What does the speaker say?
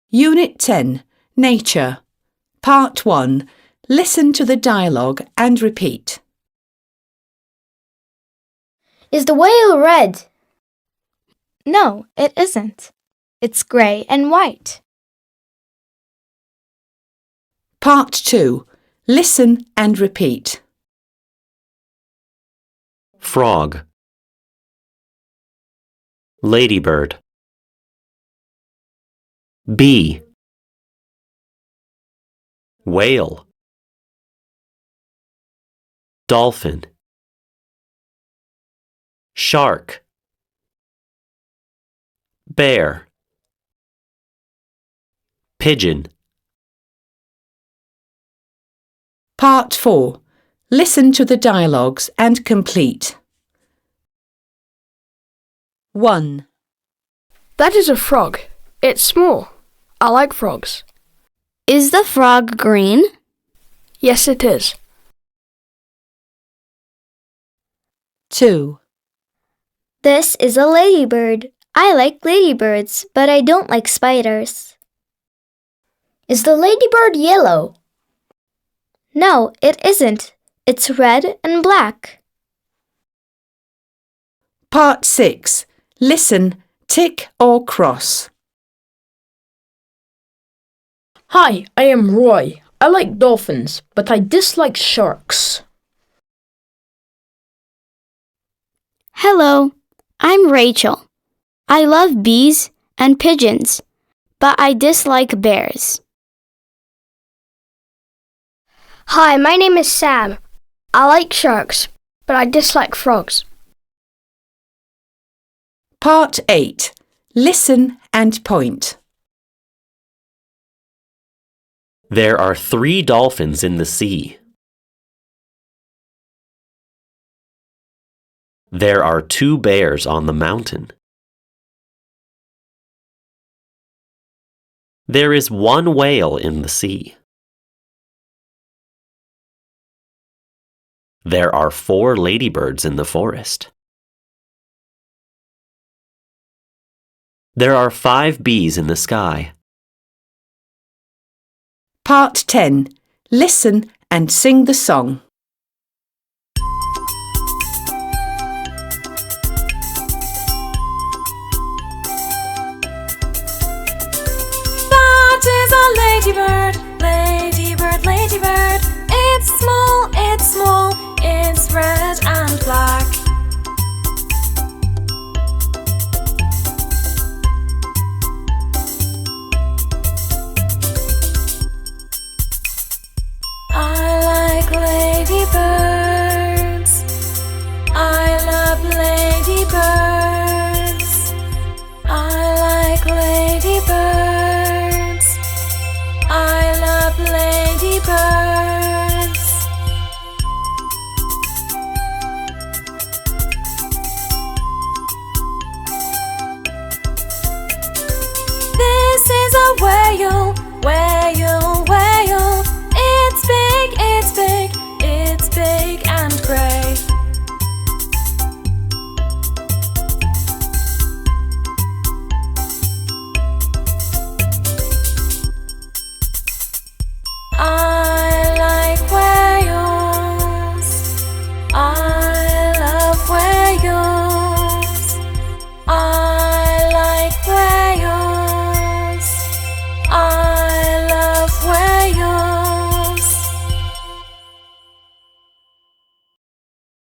Unit 10, Nature. Part 1. Listen to the dialogue and repeat. Is the whale red? No, it isn't. It's grey and white. Part 2. Listen and repeat. Frog, ladybird, bee, whale, dolphin, shark, bear, pigeon. Part 4. Listen to the dialogues and complete. 1. That is a frog. It's small. I like frogs. Is the frog green? Yes, it is. 2. This is a ladybird. I like ladybirds, but I don't like spiders. Is the ladybird yellow? No, it isn't. It's red and black. Part 6. Listen, tick or cross. Hi, I am Roy. I like dolphins, but I dislike sharks. Hello, I'm Rachel. I love bees and pigeons, but I dislike bears. Hi, my name is Sam. I like sharks, but I dislike frogs. Part 8. Listen and point. There are 3 dolphins in the sea. There are 2 bears on the mountain. There is 1 whale in the sea. There are 4 ladybirds in the forest. There are 5 bees in the sky. Part 10. Listen and sing the song. That is a ladybird, ladybird, ladybird. It's small, it's red and black.